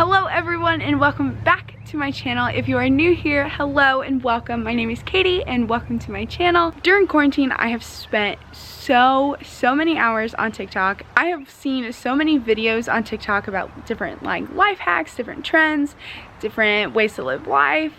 Hello everyone and welcome back to my channel. If you are new here, hello and welcome. My name is Katie and welcome to my channel. During quarantine, I have spent so many hours on TikTok. I have seen so many videos on TikTok about different like life hacks, different trends, different ways to live life.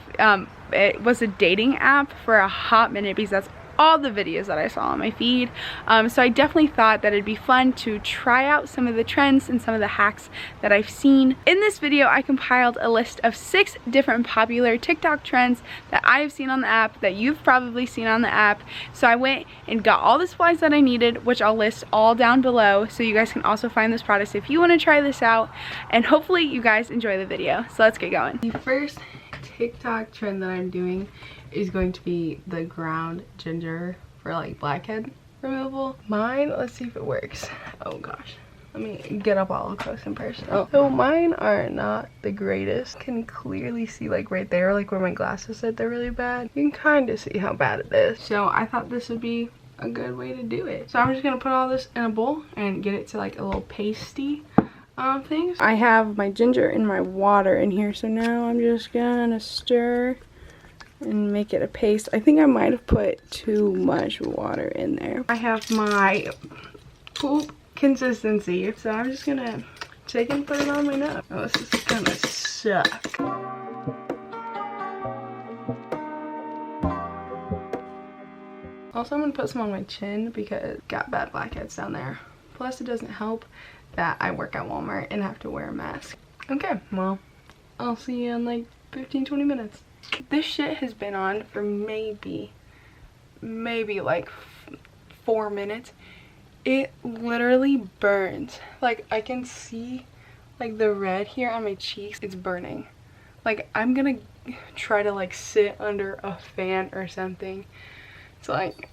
It was a dating app for a hot minute because that's all the videos that I saw on my feed. So I definitely thought that it'd be fun to try out some of the trends and some of the hacks that I've seen. In this video, I compiled a list of 6 different popular TikTok trends that I have seen on the app, that you've probably seen on the app. So I went and got all the supplies that I needed, which I'll list all down below, so you guys can also find those products if you want to try this out, and hopefully you guys enjoy the video. So let's get going. The first TikTok trend that I'm doing is going to be the ground ginger for like blackhead removal. Mine, let's see if it works. Oh gosh, let me get up all close and personal. So mine are not the greatest. Can clearly see like right there, like where my glasses said they're really bad. You can kind of see how bad it is. So I thought this would be a good way to do it. So I'm just gonna put all this in a bowl and get it to like a little pasty things. I have my ginger and my water in here, so now I'm just gonna stir and make it a paste. I think I might have put too much water in there. I have my poop consistency, so I'm just gonna take and put it on my nose. Oh, this is gonna suck. Also, I'm gonna put some on my chin because I've got bad blackheads down there. Plus, it doesn't help that I work at Walmart and have to wear a mask. Okay, well, I'll see you in like 15-20 minutes. This shit has been on for maybe like 4 minutes. It literally burns. Like I can see like the red here on my cheeks. It's burning. Like I'm gonna try to like sit under a fan or something to like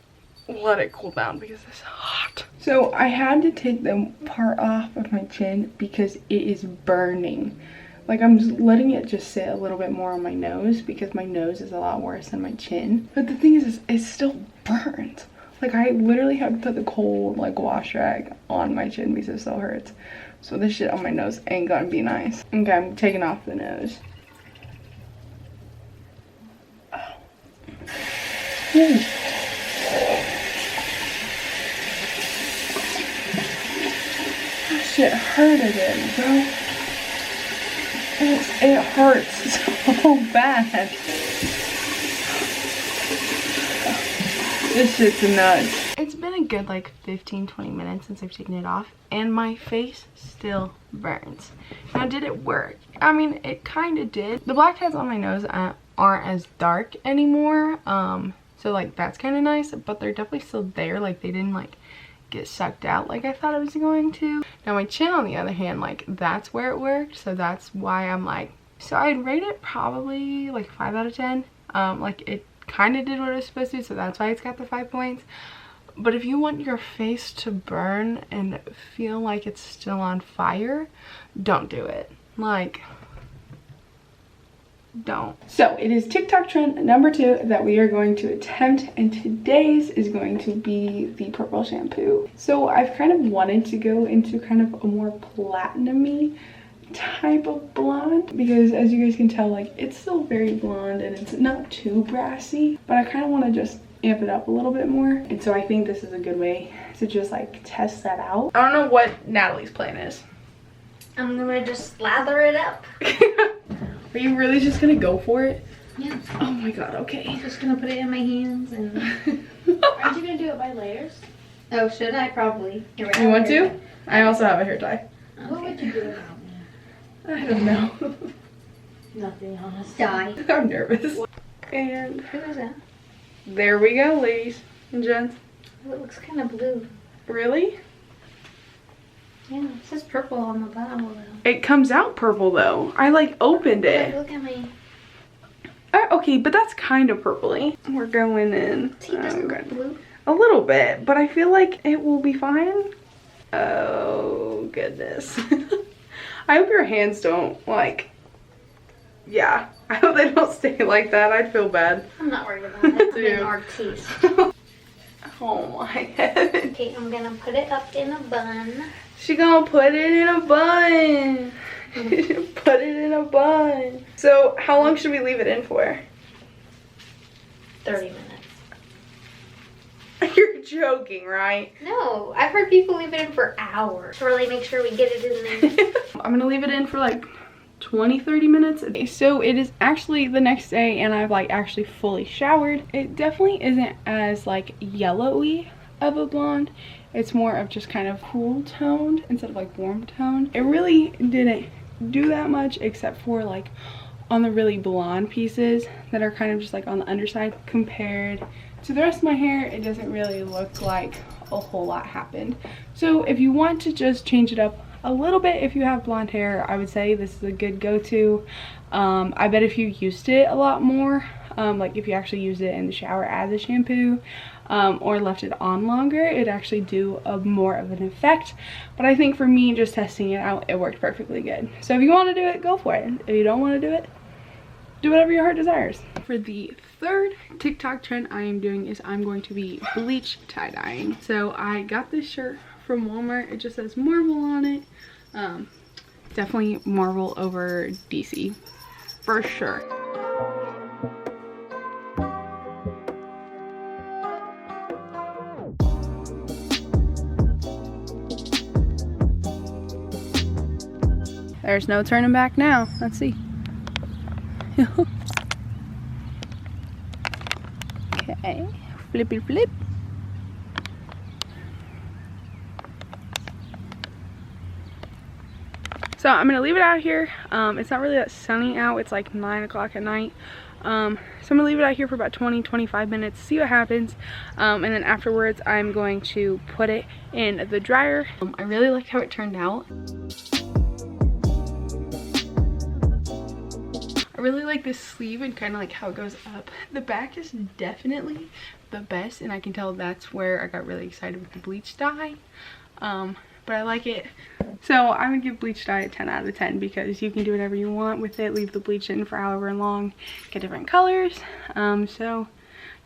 let it cool down because it's hot. So I had to take the part off of my chin because it is burning. Like I'm just letting it just sit a little bit more on my nose because my nose is a lot worse than my chin. But the thing is it still burns. Like I literally have to put the cold like wash rag on my chin because it still hurts. So this shit on my nose ain't gonna be nice. Okay, I'm taking off the nose. Oh. Ooh. That shit hurt again, bro. It hurts so bad. This shit's nuts. It's been a good like 15-20 minutes since I've taken it off and my face still burns. Now, did it work? I mean, it kind of did. The blackheads on my nose aren't as dark anymore, so like that's kind of nice, but they're definitely still there. Like they didn't like get sucked out like I thought it was going to. Now my chin on the other hand, like that's where it worked, so that's why I'm like, so I'd rate it probably like 5 out of 10. Like it kind of did what it was supposed to, so that's why it's got the 5 points. But if you want your face to burn and feel like it's still on fire, don't do it. Like, don't. So it is TikTok trend number 2 that we are going to attempt, and today's is going to be the purple shampoo. So I've kind of wanted to go into kind of a more platinum-y type of blonde because, as you guys can tell, like it's still very blonde and it's not too brassy, but I kind of want to just amp it up a little bit more, and so I think this is a good way to just like test that out. I don't know what Natalie's plan is. I'm gonna just slather it up. Are you really just gonna go for it? Yeah. Oh my god, okay. I'm just gonna put it in my hands and... Aren't you gonna do it by layers? Oh, should I? Probably. You want to? I also have a hair tie. Okay. What would you do about me? I don't know. Nothing, honestly. Dye. I'm nervous. And Who is that? there we go, ladies and gents. Oh, it looks kind of blue. Really? Yeah, it says purple on the bottle though. It comes out purple though. I like opened it. Look at me. Okay, but that's kind of purpley. We're going in. See, it doesn't look blue. A little bit, but I feel like it will be fine. Oh goodness. I hope your hands don't like, yeah, I hope they don't stay like that. I'd feel bad. I'm not worried about it. I'm an artiste. Oh my head. Okay, I'm gonna put it up in a bun. She gonna put it in a bun. Put it in a bun. So how long should we leave it in for? 30 minutes. You're joking, right? No, I've heard people leave it in for hours to really make sure we get it in there. I'm gonna leave it in for like 20-30 minutes. Okay, so it is actually the next day and I've like actually fully showered. It definitely isn't as like yellowy of a blonde. It's more of just kind of cool toned instead of like warm toned. It really didn't do that much except for like on the really blonde pieces that are kind of just like on the underside. Compared to the rest of my hair, it doesn't really look like a whole lot happened. So if you want to just change it up a little bit, if you have blonde hair, I would say this is a good go-to. I bet if you used it a lot more, like if you actually used it in the shower as a shampoo, or left it on longer, it'd actually do a more of an effect. But I think for me, just testing it out, it worked perfectly good. So if you want to do it, go for it. If you don't want to do it, do whatever your heart desires. For the third TikTok trend I am doing is I'm going to be bleach tie dyeing. So I got this shirt from Walmart. It just says Marvel on it. Definitely Marvel over DC for sure. There's no turning back now. Let's see. Okay, flippy flip. So I'm gonna leave it out here. It's not really that sunny out. It's like 9 o'clock at night. So I'm gonna leave it out here for about 20-25 minutes, see what happens, and then afterwards I'm going to put it in the dryer. I really liked how it turned out. I really like this sleeve and kind of like how it goes up. The back is definitely the best, and I can tell that's where I got really excited with the bleach dye. But I like it. So I would give bleach dye a 10 out of 10 because you can do whatever you want with it. Leave the bleach in for however long, get different colors. So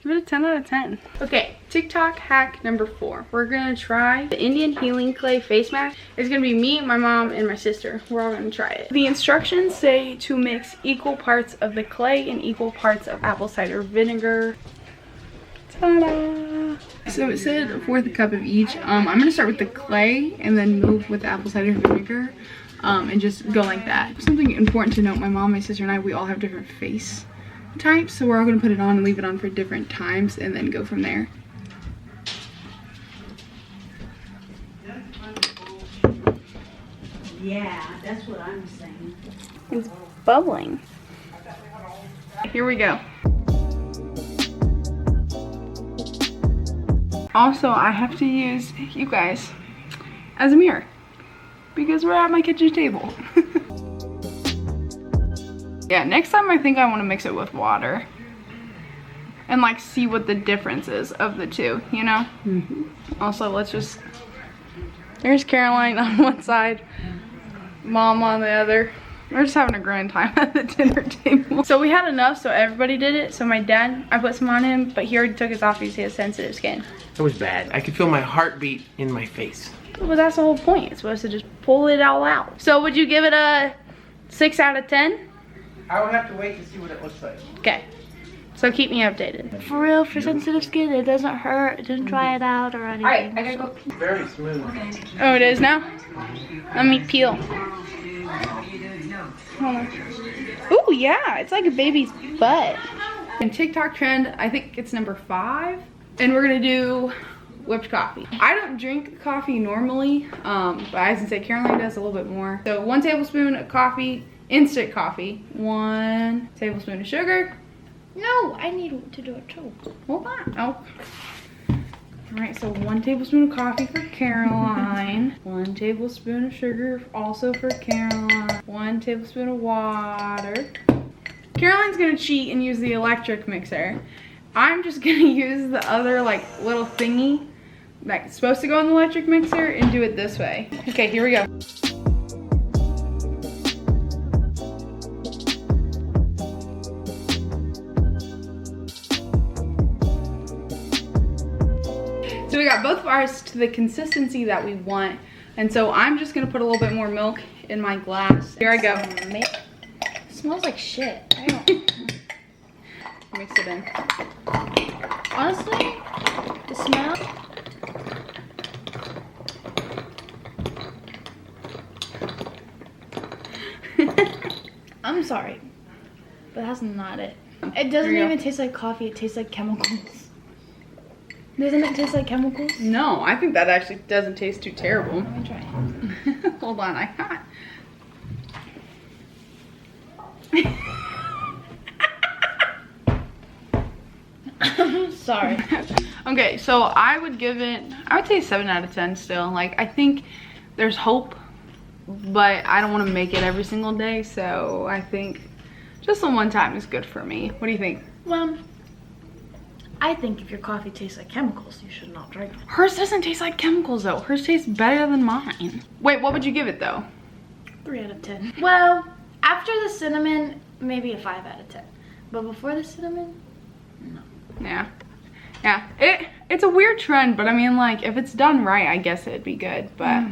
give it a 10 out of 10. Okay, TikTok hack number 4. We're gonna try the Indian Healing Clay face mask. It's gonna be me, my mom, and my sister. We're all gonna try it. The instructions say to mix equal parts of the clay and equal parts of apple cider vinegar. Ta-da! So it said 1/4 cup of each. I'm gonna start with the clay and then move with the apple cider vinegar, and just go like that. Something important to note, my mom, my sister, and I, we all have different face types, so we're all gonna put it on and leave it on for different times and then go from there. Yeah, that's what I'm saying. It's bubbling. Here we go. Also, I have to use you guys as a mirror because we're at my kitchen table. Yeah, next time I think I want to mix it with water and like see what the difference is of the two, you know? Also, let's just, there's Caroline on one side, Mom on the other. We're just having a grand time at the dinner table. So we had enough, so everybody did it. So my dad, I put some on him, but he already took his off because he has sensitive skin. It was bad. I could feel my heartbeat in my face. Well, that's the whole point. It's supposed to just pull it all out. So would you give it a 6 out of 10? I would have to wait to see what it looks like. Okay. So keep me updated. For real, for sensitive skin, it doesn't hurt. It doesn't dry it out or anything. Alright, I gotta go. Very smooth. Oh, it is now? Let me peel. Oh yeah, it's like a baby's butt. In TikTok trend, I think it's number 5. And we're gonna do whipped coffee. I don't drink coffee normally, but I can say Caroline does a little bit more. So 1 tablespoon of coffee, instant coffee. 1 tablespoon of sugar. No, I need to do it too. Hold on. Oh. All right, so 1 tablespoon of coffee for Caroline. 1 tablespoon of sugar also for Caroline. 1 tablespoon of water. Caroline's gonna cheat and use the electric mixer. I'm just gonna use the other like little thingy that's supposed to go in the electric mixer and do it this way. Okay, here we go. So we got both of ours to the consistency that we want. And so I'm just gonna put a little bit more milk in my glass. Here I go. It smells like shit. I don't. Mix it in. Honestly, the smell. I'm sorry, but that's not it. It doesn't even taste like coffee. It tastes like chemicals. Doesn't it taste like chemicals? No, I think that actually doesn't taste too terrible. Let me try. Hold on, I got. I'm sorry. Okay, so I would say 7 out of 10 still. Like, I think there's hope, but I don't want to make it every single day, so I think just the one time is good for me. What do you think? Well, I think if your coffee tastes like chemicals, you should not drink it. Hers doesn't taste like chemicals though. Hers tastes better than mine. Wait, what would you give it though? 3 out of 10. Well, after the cinnamon, maybe a 5 out of 10. But before the cinnamon, no. Yeah. Yeah. It's a weird trend, but I mean, like, if it's done right, I guess it'd be good, but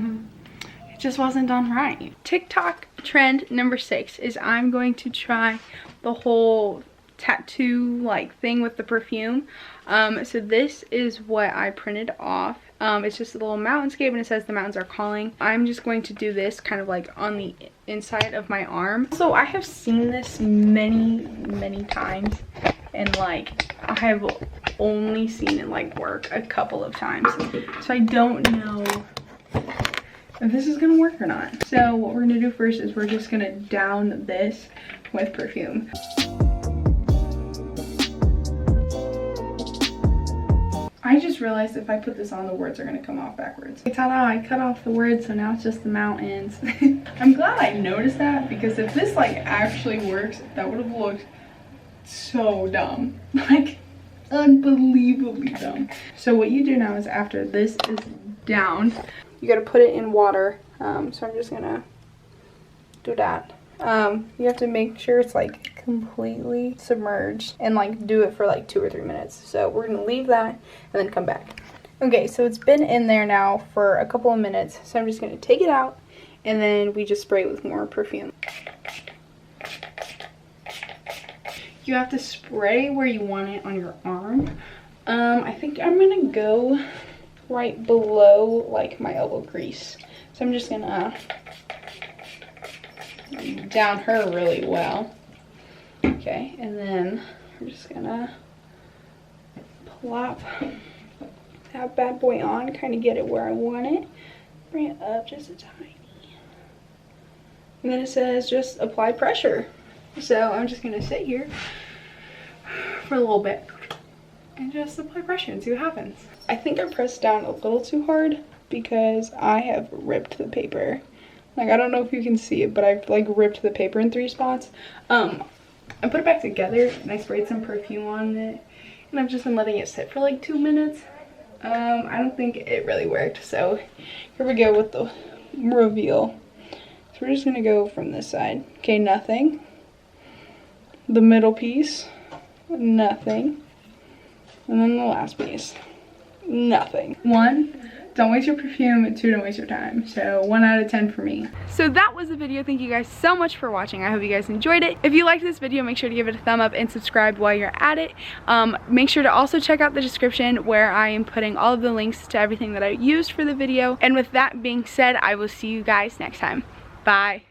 it just wasn't done right. TikTok trend number 6 is I'm going to try the whole tattoo like thing with the perfume. So this is what I printed off. It's just a little mountainscape and it says the mountains are calling. I'm just going to do this kind of like on the inside of my arm. So I have seen this many times, and like I have only seen it like work a couple of times, so I don't know if this is gonna work or not. So what we're gonna do first is we're just gonna down this with perfume. I just realized if I put this on, the words are gonna come off backwards. Ta-da, I cut off the words, so now it's just the mountains. I'm glad I noticed that, because if this like actually works, that would have looked so dumb. Like, unbelievably dumb. So what you do now is after this is down, you gotta put it in water. So I'm just gonna do that. You have to make sure it's like completely submerged and like do it for like 2 or 3 minutes. So we're gonna leave that and then come back. Okay, so it's been in there now for a couple of minutes, so I'm just gonna take it out and then we just spray it with more perfume. You have to spray where you want it on your arm. I think I'm gonna go right below like my elbow crease. So I'm just gonna down her really well. Okay, and then I'm just gonna plop that bad boy on, kind of get it where I want it. Bring it up just a tiny. And then it says just apply pressure. So I'm just gonna sit here for a little bit and just apply pressure and see what happens. I think I pressed down a little too hard because I have ripped the paper. Like, I don't know if you can see it, but I've like ripped the paper in 3 spots. I put it back together and I sprayed some perfume on it, and I've just been letting it sit for like 2 minutes. I don't think it really worked, so here we go with the reveal. So we're just gonna go from this side. Okay, nothing. The middle piece, nothing. And then the last piece, nothing. 1, don't waste your perfume. 2, don't waste your time. So 1 out of 10 for me. So that was the video. Thank you guys so much for watching. I hope you guys enjoyed it. If you liked this video, make sure to give it a thumb up and subscribe while you're at it. Make sure to also check out the description where I am putting all of the links to everything that I used for the video. And with that being said, I will see you guys next time. Bye.